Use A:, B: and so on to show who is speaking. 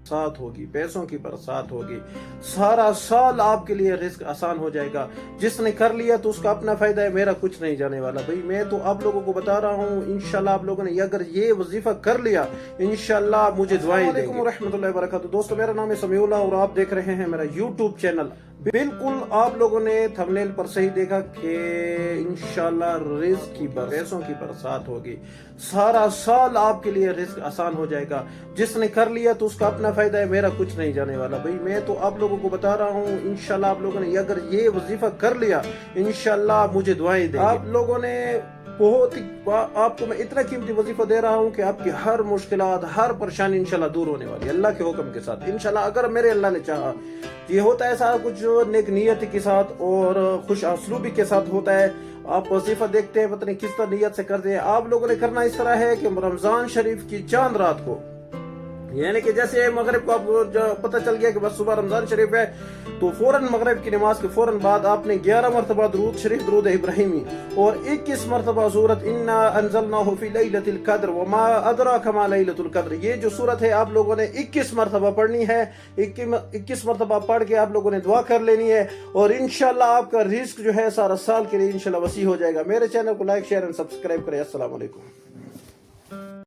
A: برسات ہوگی، پیسوں کی برسات ہوگی، سارا سال آپ کے لیے رزق آسان ہو جائے گا۔ جس نے کر لیا تو اس کا اپنا فائدہ ہے، میرا کچھ نہیں جانے والا۔ بھائی میں تو آپ لوگوں کو بتا رہا ہوں، انشاءاللہ آپ لوگوں نے اگر یہ وظیفہ کر لیا انشاءاللہ آپ مجھے دعائیں دیں گے۔ السلام علیکم ورحمۃ اللہ وبرکاتہ۔ دوستو میرا نام ہے سمیع اللہ اور آپ دیکھ رہے ہیں میرا یوٹیوب چینل۔ بالکل آپ لوگوں نے تھمبنیل پر صحیح دیکھا کہ انشاءاللہ رزق کی پیسوں کی برسات ہوگی، سارا سال آپ کے لیے رزق آسان ہو جائے گا۔ جس نے کر لیا تو اس کا اپنا فائدہ ہے، میرا کچھ نہیں جانے والا۔ بھائی میں تو آپ لوگوں کو بتا رہا ہوں، انشاءاللہ آپ لوگوں نے اگر یہ وظیفہ کر لیا انشاءاللہ آپ مجھے دعائیں دیں گے۔ آپ لوگوں نے آپ کو میں اتنا قیمتی وظیفہ دے رہا ہوں کہ آپ کی ہر مشکلات، ہر پریشانی انشاءاللہ دور ہونے والی ہے اللہ کے حکم کے ساتھ انشاءاللہ، اگر میرے اللہ نے چاہا۔ یہ ہوتا ہے سارا کچھ نیک نیت کے ساتھ اور خوش اسلوبی کے ساتھ ہوتا ہے۔ آپ وظیفہ دیکھتے ہیں پتہ نہیں کس طرح نیت سے کرتے ہیں۔ آپ لوگوں نے کرنا اس طرح ہے کہ رمضان شریف کی چاند رات کو، یعنی کہ جیسے مغرب کو آپ کو پتہ چل گیا کہ بس صبح رمضان شریف ہے، تو فوراً مغرب کی نماز کے فوراً بعد آپ نے 11 مرتبہ درود شریف، درود ابراہیمی، اور 21 مرتبہ سورت انا انزلناہ فی لیلۃ القدر وما ادراک ما لیلۃ القدر، یہ جو سورت ہے آپ لوگوں نے 21 مرتبہ پڑھنی ہے۔ 21 مرتبہ پڑھ کے آپ لوگوں نے دعا کر لینی ہے اور انشاءاللہ آپ کا رزق جو ہے سارا سال کے لیے انشاءاللہ وسیع ہو جائے گا۔ میرے چینل کو لائک، شیئر اور سبسکرائب کریں۔ السلام علیکم۔